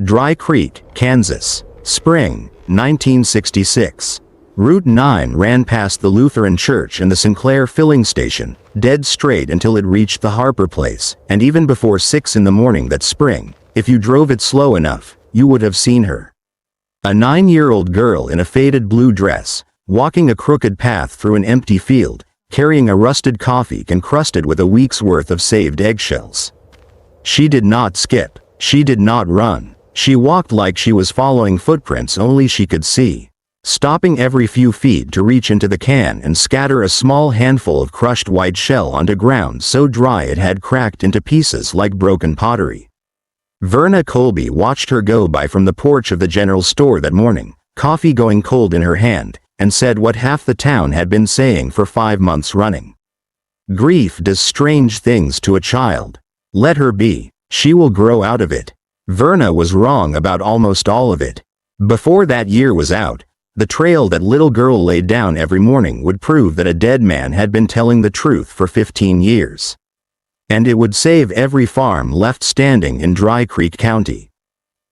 Dry Creek, Kansas. Spring, 1966. Route 9 ran past the Lutheran Church and the Sinclair filling station, dead straight until it reached the Harper place, and even before 6 in the morning that spring, if you drove it slow enough, you would have seen her. A 9-year-old girl in a faded blue dress, walking a crooked path through an empty field, carrying a rusted coffee can crusted with a week's worth of saved eggshells. She did not skip. She did not run. She walked like she was following footprints only she could see, stopping every few feet to reach into the can and scatter a small handful of crushed white shell onto ground so dry it had cracked into pieces like broken pottery. Verna Colby watched her go by from the porch of the general store that morning, coffee going cold in her hand, and said what half the town had been saying for 5 months running. Grief does strange things to a child. Let her be. She will grow out of it. Verna was wrong about almost all of it. Before that year was out, the trail that little girl laid down every morning would prove that a dead man had been telling the truth for 15 years. And it would save every farm left standing in Dry Creek County.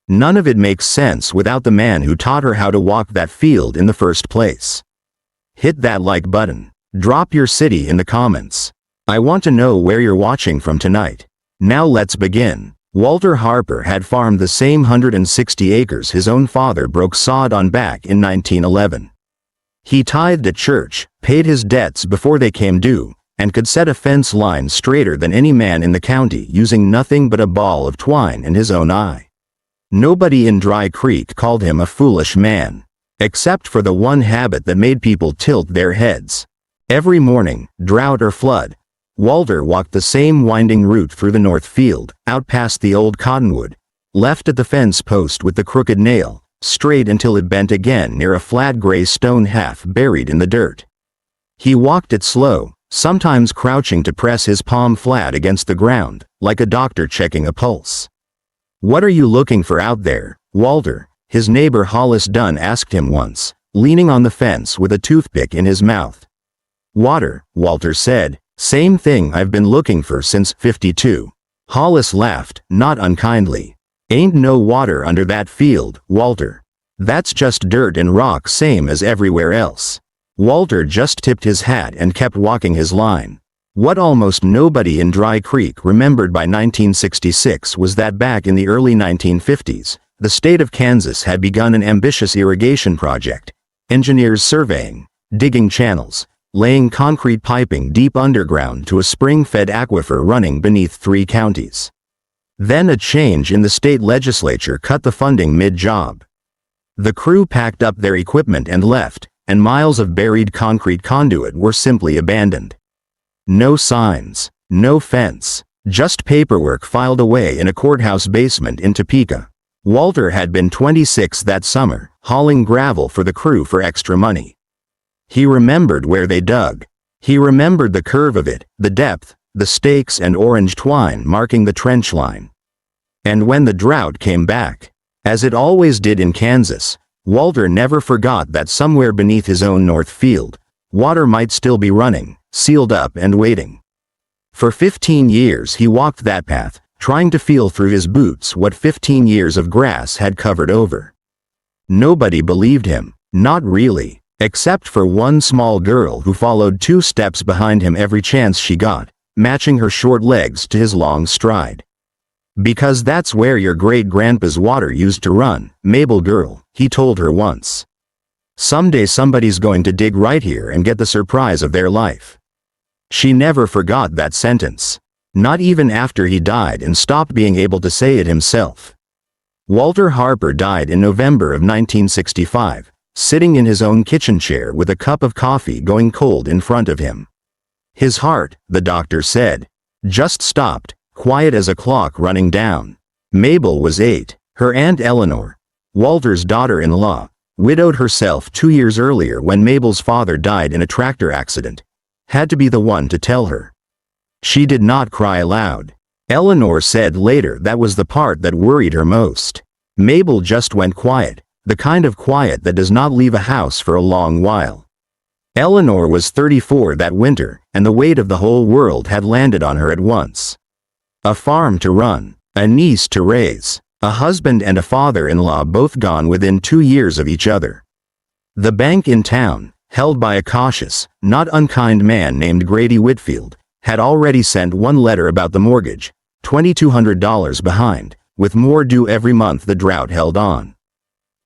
None of it makes sense without the man who taught her how to walk that field in the first place. Hit that like button. Drop your city in the comments. I want to know where you're watching from tonight. Now let's begin. Walter Harper had farmed the same 160 acres his own father broke sod on back in 1911. He tithed at church, paid his debts before they came due, and could set a fence line straighter than any man in the county using nothing but a ball of twine and his own eye. Nobody in Dry Creek called him a foolish man, except for the one habit that made people tilt their heads. Every morning, drought or flood, Walter walked the same winding route through the north field, out past the old cottonwood, left at the fence post with the crooked nail, straight until it bent again near a flat gray stone half buried in the dirt. He walked it slow, sometimes crouching to press his palm flat against the ground, like a doctor checking a pulse. "What are you looking for out there, Walter?" his neighbor Hollis Dunn asked him once, leaning on the fence with a toothpick in his mouth. "Water," Walter said. "Same thing I've been looking for since '52. Hollis laughed, not unkindly. "Ain't no water under that field, Walter. That's just dirt and rock same as everywhere else." Walter just tipped his hat and kept walking his line. What almost nobody in Dry Creek remembered by 1966 was that back in the early 1950s, the state of Kansas had begun an ambitious irrigation project. Engineers surveying, digging channels, laying concrete piping deep underground to a spring-fed aquifer running beneath 3 counties. Then a change in the state legislature cut the funding mid-job. The crew packed up their equipment and left, and miles of buried concrete conduit were simply abandoned. No signs, no fence, just paperwork filed away in a courthouse basement in Topeka. Walter had been 26 that summer, hauling gravel for the crew for extra money. He remembered where they dug. He remembered the curve of it, the depth, the stakes and orange twine marking the trench line. And when the drought came back, as it always did in Kansas, Walter never forgot that somewhere beneath his own north field, water might still be running, sealed up and waiting. For 15 years he walked that path, trying to feel through his boots what 15 years of grass had covered over. Nobody believed him, not really. Except for one small girl who followed 2 steps behind him every chance she got, matching her short legs to his long stride. "Because that's where your great-grandpa's water used to run, Mabel girl," he told her once. "Someday somebody's going to dig right here and get the surprise of their life." She never forgot that sentence. Not even after he died and stopped being able to say it himself. Walter Harper died in November of 1965. Sitting in his own kitchen chair with a cup of coffee going cold in front of him. His heart, the doctor said, just stopped, quiet as a clock running down. Mabel was 8. Her Aunt Eleanor, Walter's daughter-in-law, widowed herself 2 years earlier when Mabel's father died in a tractor accident, had to be the one to tell her. She did not cry aloud. Eleanor said later that was the part that worried her most. Mabel just went quiet. The kind of quiet that does not leave a house for a long while. Eleanor was 34 that winter, and the weight of the whole world had landed on her at once. A farm to run, a niece to raise, A husband and a father-in-law both gone within 2 years of each other. The bank in town, held by a cautious, not unkind man named Grady Whitfield, had already sent one letter about the mortgage, $2,200 behind, with more due every month. The drought held on.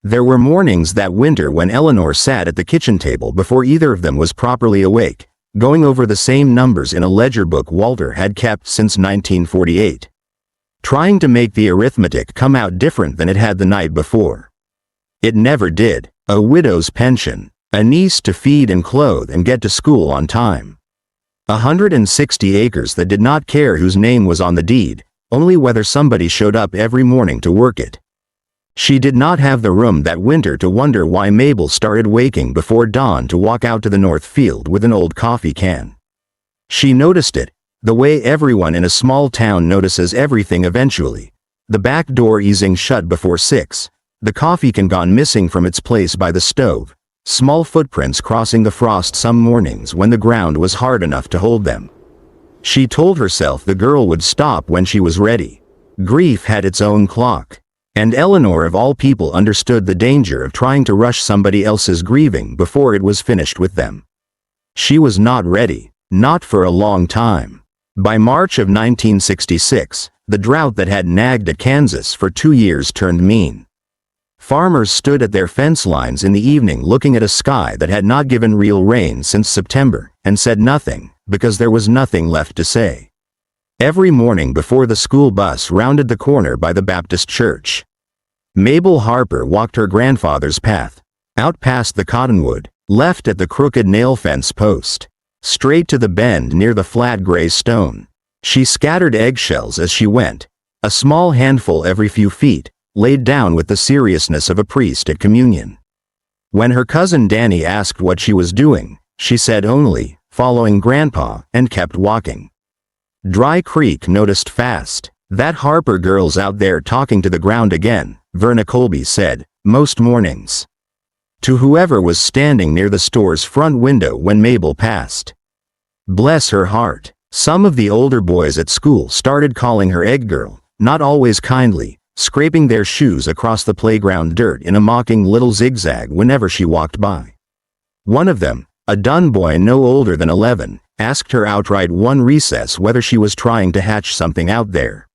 There were mornings that winter when Eleanor sat at the kitchen table before either of them was properly awake, going over the same numbers in a ledger book Walter had kept since 1948. Trying to make the arithmetic come out different than it had the night before. It never did. A widow's pension, a niece to feed and clothe and get to school on time. 160 acres that did not care whose name was on the deed, only whether somebody showed up every morning to work it. She did not have the room that winter to wonder why Mabel started waking before dawn to walk out to the north field with an old coffee can. She noticed it, the way everyone in a small town notices everything eventually. The back door easing shut before 6, the coffee can gone missing from its place by the stove, small footprints crossing the frost some mornings when the ground was hard enough to hold them. She told herself the girl would stop when she was ready. Grief had its own clock. And Eleanor of all people understood the danger of trying to rush somebody else's grieving before it was finished with them. She was not ready, not for a long time. By March of 1966, the drought that had nagged at Kansas for 2 years turned mean. Farmers stood at their fence lines in the evening looking at a sky that had not given real rain since September, and said nothing, because there was nothing left to say. Every morning before the school bus rounded the corner by the Baptist church, Mabel Harper walked her grandfather's path, out past the cottonwood, left at the crooked nail fence post, straight to the bend near the flat gray stone. She scattered eggshells as she went, a small handful every few feet, laid down with the seriousness of a priest at communion. When her cousin Danny asked what she was doing, she said only, following Grandpa, and kept walking. Dry Creek noticed fast. That Harper girl's out there talking to the ground again, Verna Colby said, most mornings. To whoever was standing near the store's front window when Mabel passed. Bless her heart. Some of the older boys at school started calling her Egg Girl, not always kindly, scraping their shoes across the playground dirt in a mocking little zigzag whenever she walked by. One of them, a dun boy no older than 11, asked her outright one recess whether she was trying to hatch something out there.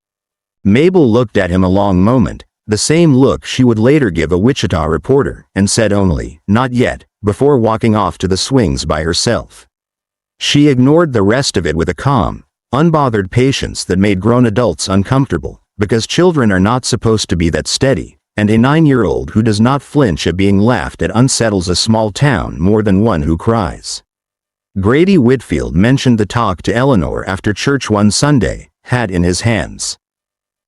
Mabel looked at him a long moment, the same look she would later give a Wichita reporter, and said only, not yet, before walking off to the swings by herself. She ignored the rest of it with a calm, unbothered patience that made grown adults uncomfortable, because children are not supposed to be that steady, and a 9-year-old who does not flinch at being laughed at unsettles a small town more than one who cries. Grady Whitfield mentioned the talk to Eleanor after church one Sunday, hat in his hands.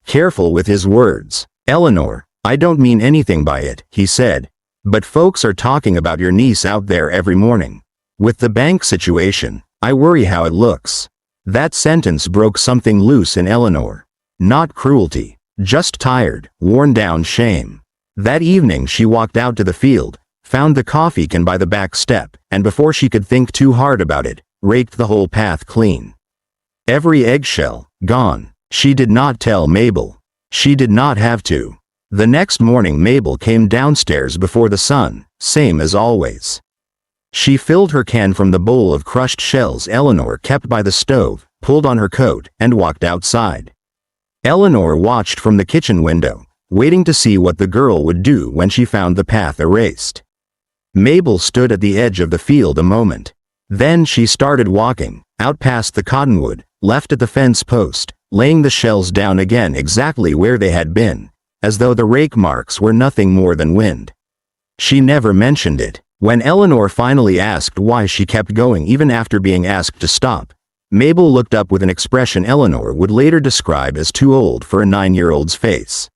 Careful with his words, Eleanor, I don't mean anything by it, he said. But folks are talking about your niece out there every morning. With the bank situation, I worry how it looks. That sentence broke something loose in Eleanor. Not cruelty, just tired, worn down shame. That evening she walked out to the field, found the coffee can by the back step, and before she could think too hard about it, raked the whole path clean. Every eggshell, gone. She did not tell Mabel. She did not have to. The next morning Mabel came downstairs before the sun, same as always. She filled her can from the bowl of crushed shells Eleanor kept by the stove, pulled on her coat, and walked outside. Eleanor watched from the kitchen window, waiting to see what the girl would do when she found the path erased. Mabel stood at the edge of the field a moment. Then she started walking, out past the cottonwood, left at the fence post, laying the shells down again exactly where they had been, as though the rake marks were nothing more than wind. She never mentioned it. When Eleanor finally asked why she kept going even after being asked to stop, Mabel looked up with an expression Eleanor would later describe as too old for a 9-year-old's face.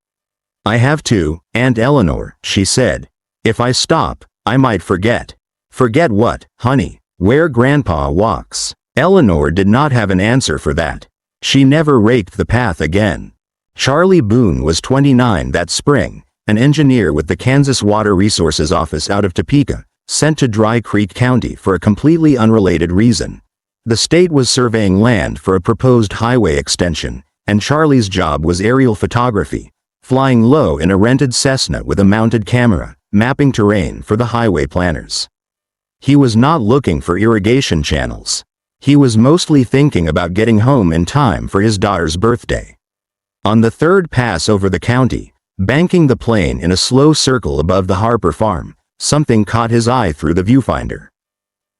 I have to, Aunt Eleanor, she said. If I stop, I might forget. Forget what, honey? Where Grandpa walks. Eleanor did not have an answer for that. She never raked the path again. Charlie Boone was 29 that spring, an engineer with the Kansas Water Resources Office out of Topeka, sent to Dry Creek County for a completely unrelated reason. The state was surveying land for a proposed highway extension, and Charlie's job was aerial photography, flying low in a rented Cessna with a mounted camera, mapping terrain for the highway planners. He was not looking for irrigation channels. He was mostly thinking about getting home in time for his daughter's birthday. On the third pass over the county, banking the plane in a slow circle above the Harper farm, something caught his eye through the viewfinder.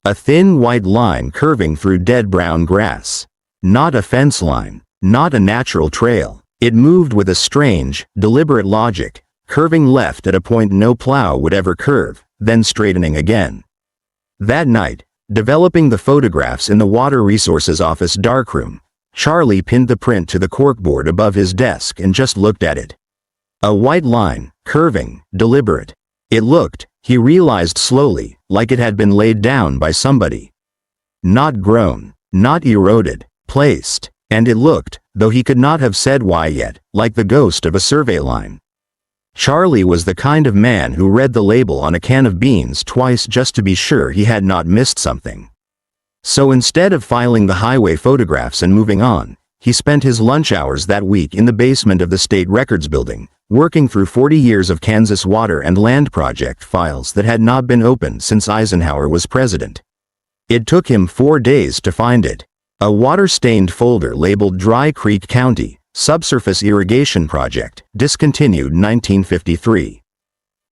A thin white line curving through dead brown grass. Not a fence line, not a natural trail. It moved with a strange, deliberate logic, curving left at a point no plow would ever curve, then straightening again. That night, developing the photographs in the Water Resources Office darkroom, Charlie pinned the print to the corkboard above his desk and just looked at it. A white line, curving, deliberate. It looked, he realized slowly, like it had been laid down by somebody. Not grown, not eroded, placed, and it looked, though he could not have said why yet, like the ghost of a survey line. Charlie was the kind of man who read the label on a can of beans twice just to be sure he had not missed something. So instead of filing the highway photographs and moving on, he spent his lunch hours that week in the basement of the State Records Building, working through 40 years of Kansas water and land project files that had not been opened since Eisenhower was president. It took him 4 days to find it. A water-stained folder labeled Dry Creek County, Subsurface Irrigation Project, discontinued 1953.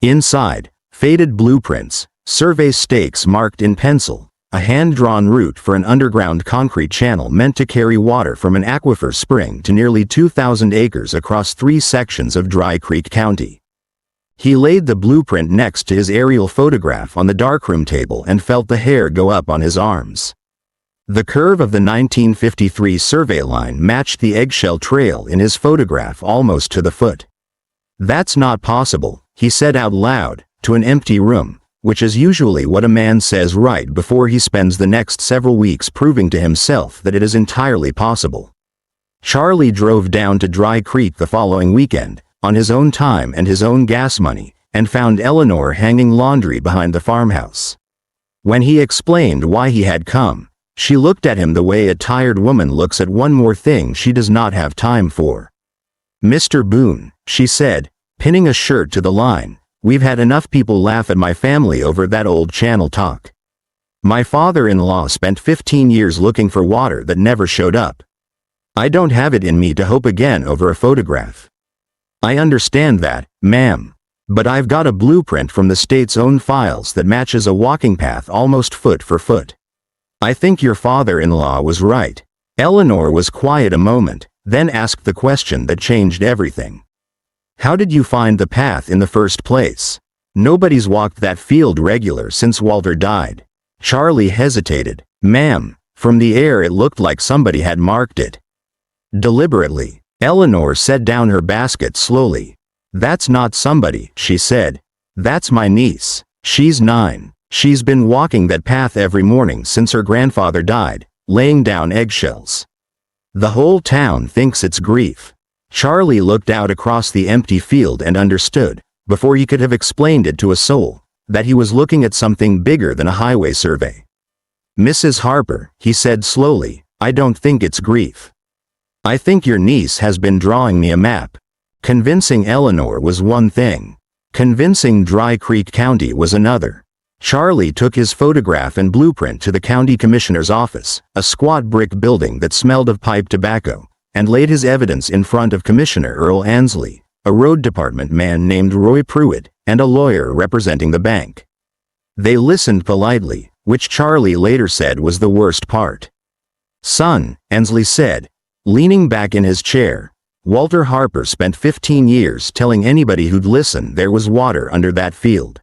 Inside, faded blueprints, survey stakes marked in pencil, a hand-drawn route for an underground concrete channel meant to carry water from an aquifer spring to nearly 2,000 acres across 3 sections of Dry Creek County. He laid the blueprint next to his aerial photograph on the darkroom table and felt the hair go up on his arms. The curve of the 1953 survey line matched the eggshell trail in his photograph almost to the foot. "That's not possible," he said out loud, to an empty room, which is usually what a man says right before he spends the next several weeks proving to himself that it is entirely possible. Charlie drove down to Dry Creek the following weekend, on his own time and his own gas money, and found Eleanor hanging laundry behind the farmhouse. When he explained why he had come, she looked at him the way a tired woman looks at one more thing she does not have time for. "Mr. Boone," she said, pinning a shirt to the line, "we've had enough people laugh at my family over that old channel talk. My father-in-law spent 15 years looking for water that never showed up. I don't have it in me to hope again over a photograph. I understand that, ma'am. But I've got a blueprint from the state's own files that matches a walking path almost foot for foot. I think your father-in-law was right." Eleanor was quiet a moment, then asked the question that changed everything. "How did you find the path in the first place? Nobody's walked that field regular since Walter died." Charlie hesitated. "Ma'am, from the air it looked like somebody had marked it." Deliberately, Eleanor set down her basket slowly. "That's not somebody," she said. "That's my niece. She's 9. She's been walking that path every morning since her grandfather died, laying down eggshells. The whole town thinks it's grief." Charlie looked out across the empty field and understood, before he could have explained it to a soul, that he was looking at something bigger than a highway survey. "Mrs. Harper," he said slowly, "I don't think it's grief. I think your niece has been drawing me a map." Convincing Eleanor was one thing. Convincing Dry Creek County was another. Charlie took his photograph and blueprint to the county commissioner's office, a squat brick building that smelled of pipe tobacco, and laid his evidence in front of Commissioner Earl Ansley, a road department man named Roy Pruitt, and a lawyer representing the bank. They listened politely, which Charlie later said was the worst part. "Son," Ansley said, leaning back in his chair, "Walter Harper spent 15 years telling anybody who'd listen there was water under that field.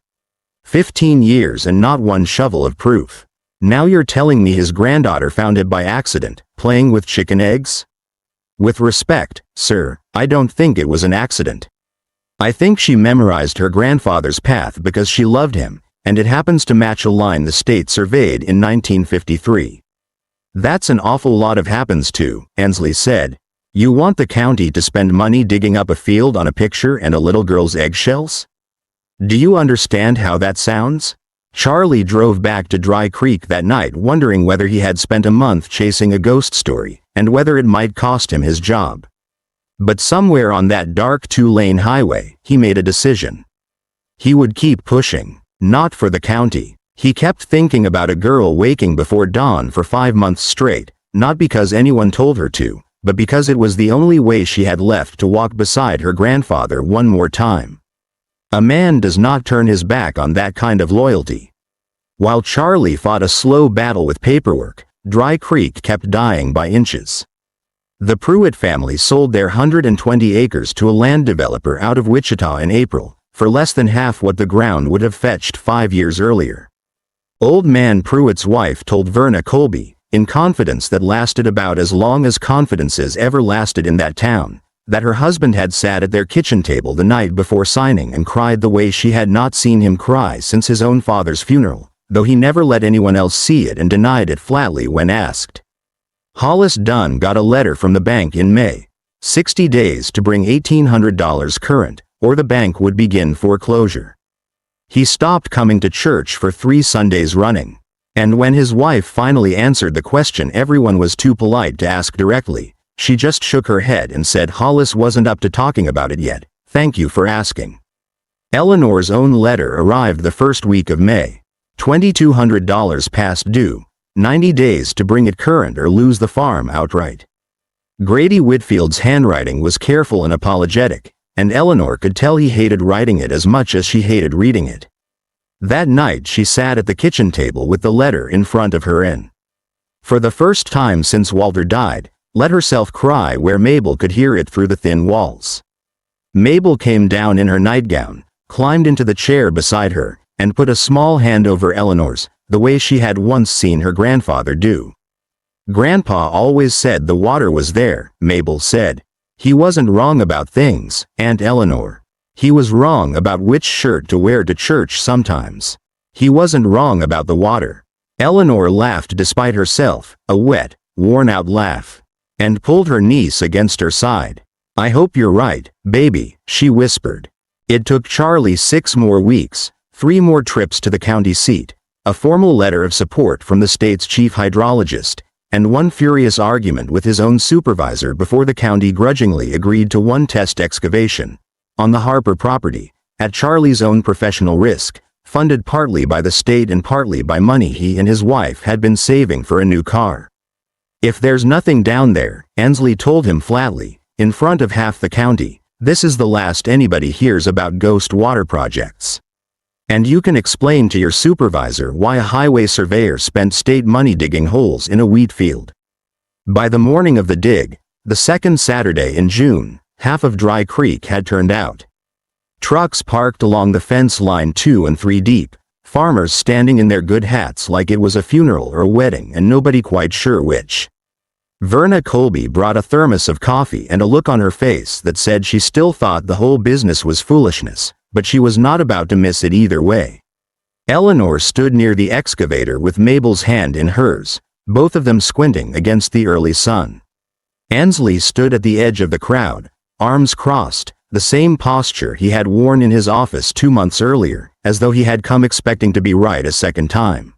15 years and not one shovel of proof. Now you're telling me his granddaughter found it by accident, playing with chicken eggs? With respect, sir, I don't think it was an accident. I think she memorized her grandfather's path because she loved him, and it happens to match a line the state surveyed in 1953. That's an awful lot of happens to," Ansley said. "You want the county to spend money digging up a field on a picture and a little girl's eggshells? Do you understand how that sounds?" Charlie drove back to Dry Creek that night wondering whether he had spent a month chasing a ghost story, and whether it might cost him his job. But somewhere on that dark two-lane highway, he made a decision. He would keep pushing. Not for the county. He kept thinking about a girl waking before dawn for 5 months straight, not because anyone told her to, but because it was the only way she had left to walk beside her grandfather one more time. A man does not turn his back on that kind of loyalty. While Charlie fought a slow battle with paperwork, Dry Creek kept dying by inches. The Pruitt family sold their 120 acres to a land developer out of Wichita in April, for less than half what the ground would have fetched 5 years earlier. Old man Pruitt's wife told Verna Colby, in confidence that lasted about as long as confidences ever lasted in that town, that her husband had sat at their kitchen table the night before signing and cried the way she had not seen him cry since his own father's funeral, though he never let anyone else see it and denied it flatly when asked. Hollis Dunn got a letter from the bank in May. 60 days to bring $1,800 current, or the bank would begin foreclosure. He stopped coming to church for 3 Sundays running. And when his wife finally answered the question everyone was too polite to ask directly, she just shook her head and said Hollis wasn't up to talking about it yet. Thank you for asking. Eleanor's own letter arrived the first week of May. $2,200 past due. 90 days to bring it current or lose the farm outright. Grady Whitfield's handwriting was careful and apologetic, and Eleanor could tell he hated writing it as much as she hated reading it. That night she sat at the kitchen table with the letter in front of her and, for the first time since Walter died, let herself cry where Mabel could hear it through the thin walls. Mabel came down in her nightgown, climbed into the chair beside her, and put a small hand over Eleanor's, the way she had once seen her grandfather do. Grandpa always said the water was there, Mabel said. He wasn't wrong about things, Aunt Eleanor. He was wrong about which shirt to wear to church sometimes. He wasn't wrong about the water. Eleanor laughed despite herself, a wet, worn-out laugh, and pulled her niece against her side. I hope you're right, baby, she whispered. It took Charlie 6 more weeks, 3 more trips to the county seat, a formal letter of support from the state's chief hydrologist, and one furious argument with his own supervisor before the county grudgingly agreed to one test excavation, on the Harper property, at Charlie's own professional risk, funded partly by the state and partly by money he and his wife had been saving for a new car. If there's nothing down there, Ansley told him flatly, in front of half the county, this is the last anybody hears about ghost water projects. And you can explain to your supervisor why a highway surveyor spent state money digging holes in a wheat field. By the morning of the dig, the second Saturday in June, half of Dry Creek had turned out. Trucks parked along the fence line 2 and 3 deep, farmers standing in their good hats like it was a funeral or a wedding and nobody quite sure which. Verna Colby brought a thermos of coffee and a look on her face that said she still thought the whole business was foolishness, but she was not about to miss it either way. Eleanor stood near the excavator with Mabel's hand in hers, both of them squinting against the early sun. Ansley stood at the edge of the crowd, arms crossed, the same posture he had worn in his office 2 months earlier, as though he had come expecting to be right a second time.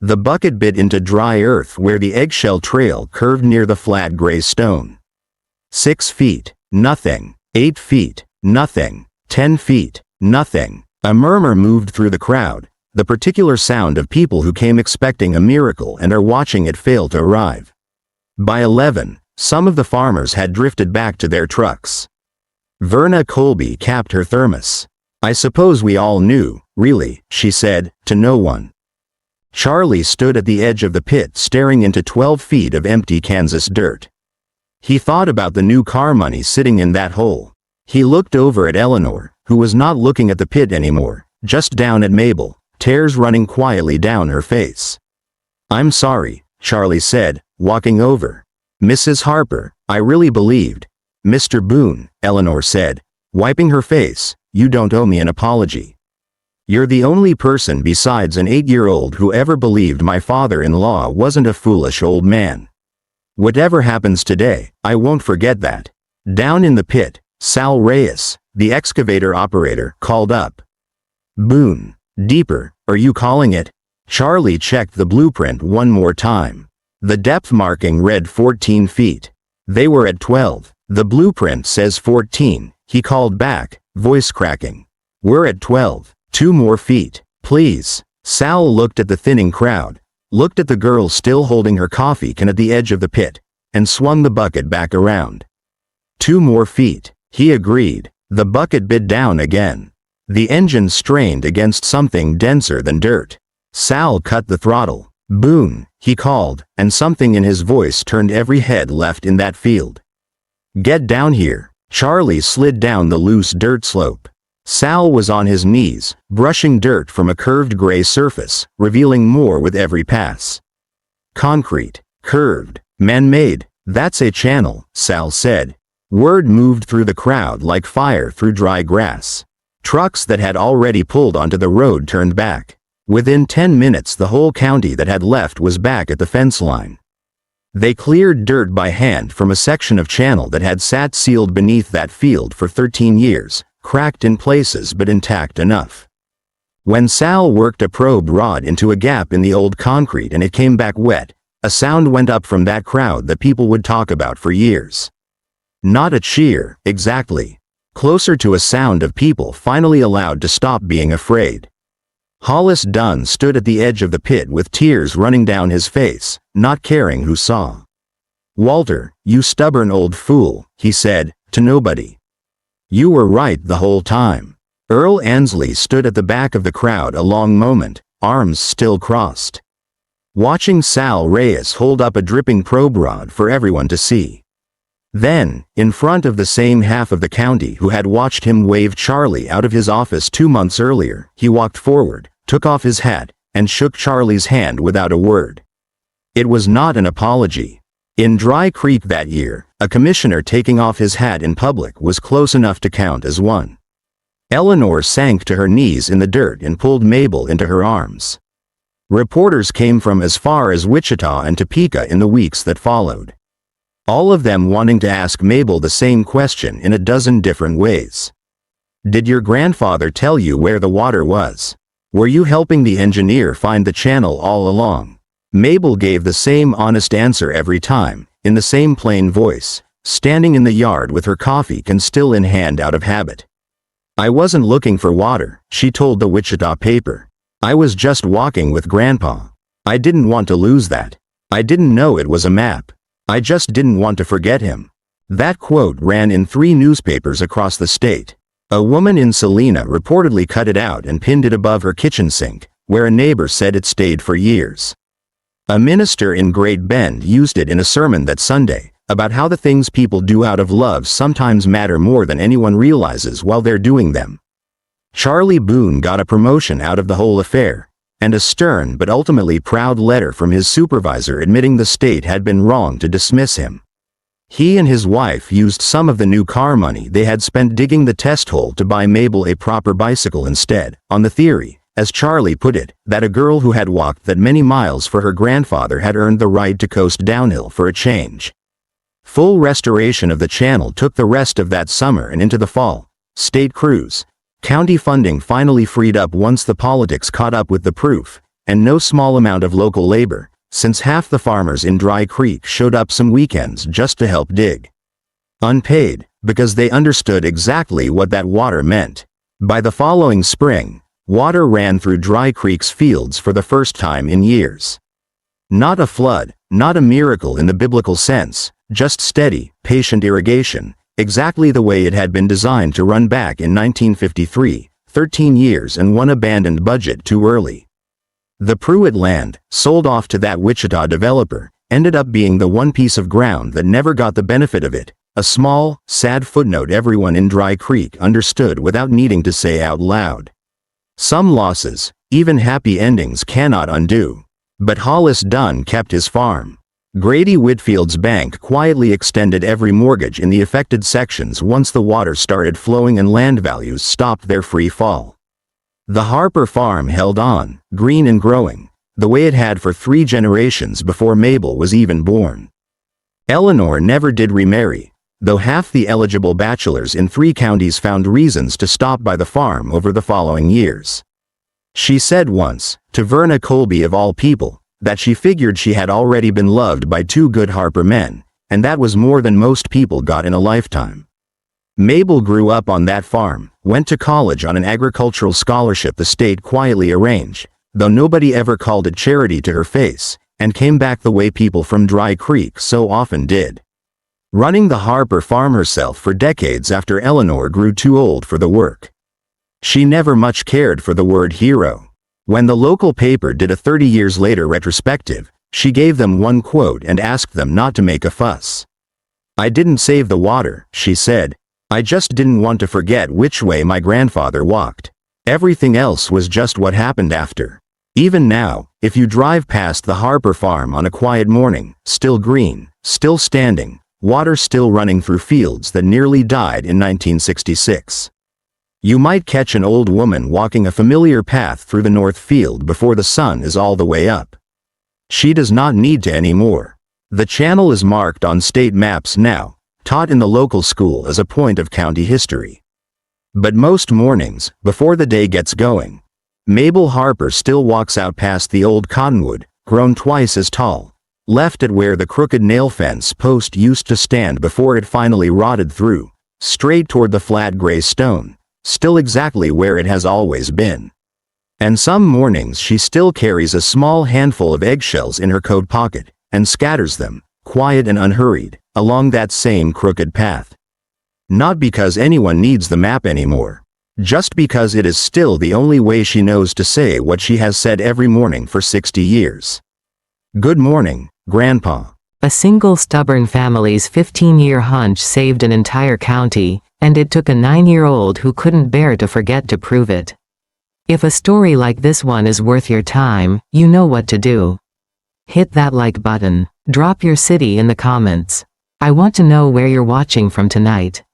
The bucket bit into dry earth where the eggshell trail curved near the flat gray stone. 6 feet, nothing. 8 feet, nothing. 10 feet, nothing. A murmur moved through the crowd, the particular sound of people who came expecting a miracle and are watching it fail to arrive. By 11, some of the farmers had drifted back to their trucks. Verna Colby capped her thermos. I suppose we all knew, really, she said, to no one. Charlie stood at the edge of the pit staring into 12 feet of empty Kansas dirt. He thought about the new car money sitting in that hole. He looked over at Eleanor, who was not looking at the pit anymore, just down at Mabel, tears running quietly down her face. I'm sorry, Charlie said, walking over. Mrs. Harper, I really believed. Mr. Boone, Eleanor said, wiping her face, you don't owe me an apology. You're the only person besides an 8-year-old who ever believed my father-in-law wasn't a foolish old man. Whatever happens today, I won't forget that. Down in the pit, Sal Reyes, the excavator operator, called up. Boone, deeper, are you calling it? Charlie checked the blueprint one more time. The depth marking read 14 feet. They were at 12, The blueprint says 14, he called back, voice cracking. We're at 12, 2 more feet, please. Sal looked at the thinning crowd, looked at the girl still holding her coffee can at the edge of the pit, and swung the bucket back around. 2 more feet, he agreed. The bucket bit down again. The engine strained against something denser than dirt. Sal cut the throttle. Boone, he called, and something in his voice turned every head left in that field. Get down here. Charlie slid down the loose dirt slope. Sal was on his knees, brushing dirt from a curved gray surface, revealing more with every pass. Concrete, curved, man-made, that's a channel, Sal said. Word moved through the crowd like fire through dry grass. Trucks that had already pulled onto the road turned back. Within 10 minutes the whole county that had left was back at the fence line. They cleared dirt by hand from a section of channel that had sat sealed beneath that field for 13 years, cracked in places but intact enough. When Sal worked a probe rod into a gap in the old concrete and it came back wet, a sound went up from that crowd that people would talk about for years. Not a cheer, exactly. Closer to a sound of people finally allowed to stop being afraid. Hollis Dunn stood at the edge of the pit with tears running down his face, not caring who saw. Walter, you stubborn old fool, he said, to nobody. You were right the whole time. Earl Ansley stood at the back of the crowd a long moment, arms still crossed. Watching Sal Reyes hold up a dripping probe rod for everyone to see. Then, in front of the same half of the county who had watched him wave Charlie out of his office 2 months earlier, he walked forward, took off his hat, and shook Charlie's hand without a word. It was not an apology. In Dry Creek that year, a commissioner taking off his hat in public was close enough to count as one. Eleanor sank to her knees in the dirt and pulled Mabel into her arms. Reporters came from as far as Wichita and Topeka in the weeks that followed. All of them wanting to ask Mabel the same question in a dozen different ways. Did your grandfather tell you where the water was? Were you helping the engineer find the channel all along? Mabel gave the same honest answer every time, in the same plain voice, standing in the yard with her coffee can still in hand out of habit. I wasn't looking for water, she told the Wichita paper. I was just walking with Grandpa. I didn't want to lose that. I didn't know it was a map. I just didn't want to forget him. That quote ran in 3 newspapers across the state. A woman in Salina reportedly cut it out and pinned it above her kitchen sink, where a neighbor said it stayed for years. A minister in Great Bend used it in a sermon that Sunday, about how the things people do out of love sometimes matter more than anyone realizes while they're doing them. Charlie Boone got a promotion out of the whole affair, and a stern but ultimately proud letter from his supervisor admitting the state had been wrong to dismiss him. He and his wife used some of the new car money they had spent digging the test hole to buy Mabel a proper bicycle instead, on the theory, as Charlie put it, that a girl who had walked that many miles for her grandfather had earned the right to coast downhill for a change. Full restoration of the channel took the rest of that summer and into the fall. State crews. County funding finally freed up once the politics caught up with the proof, and no small amount of local labor, since half the farmers in Dry Creek showed up some weekends just to help dig. Unpaid, because they understood exactly what that water meant. By the following spring, water ran through Dry Creek's fields for the first time in years. Not a flood, not a miracle in the biblical sense, just steady, patient irrigation, exactly the way it had been designed to run back in 1953, 13 years and one abandoned budget too early. The Pruitt land, sold off to that Wichita developer, ended up being the one piece of ground that never got the benefit of it, a small, sad footnote everyone in Dry Creek understood without needing to say out loud. Some losses, even happy endings, cannot undo. But Hollis Dunn kept his farm. Grady Whitfield's bank quietly extended every mortgage in the affected sections once the water started flowing and land values stopped their free fall. The Harper farm held on, green and growing, the way it had for 3 generations before Mabel was even born. Eleanor never did remarry, though half the eligible bachelors in 3 counties found reasons to stop by the farm over the following years. She said once, to Verna Colby of all people, that she figured she had already been loved by 2 good Harper men, and that was more than most people got in a lifetime. Mabel grew up on that farm, went to college on an agricultural scholarship the state quietly arranged, though nobody ever called it charity to her face, and came back the way people from Dry Creek so often did. Running the Harper farm herself for decades after Eleanor grew too old for the work. She never much cared for the word hero. When the local paper did a 30 years later retrospective, she gave them one quote and asked them not to make a fuss. "I didn't save the water," she said. "I just didn't want to forget which way my grandfather walked. Everything else was just what happened after." Even now, if you drive past the Harper farm on a quiet morning, still green, still standing, water still running through fields that nearly died in 1966. You might catch an old woman walking a familiar path through the north field before the sun is all the way up. She does not need to anymore. The channel is marked on state maps now, taught in the local school as a point of county history. But most mornings, before the day gets going, Mabel Harper still walks out past the old cottonwood, grown twice as tall, left at where the crooked nail fence post used to stand before it finally rotted through, straight toward the flat gray stone, still exactly where it has always been. And some mornings she still carries a small handful of eggshells in her coat pocket, and scatters them, quiet and unhurried, along that same crooked path. Not because anyone needs the map anymore. Just because it is still the only way she knows to say what she has said every morning for 60 years. "Good morning, Grandpa." A single stubborn family's 15-year hunch saved an entire county, and it took a 9-year-old who couldn't bear to forget to prove it. If a story like this one is worth your time, you know what to do. Hit that like button. Drop your city in the comments. I want to know where you're watching from tonight.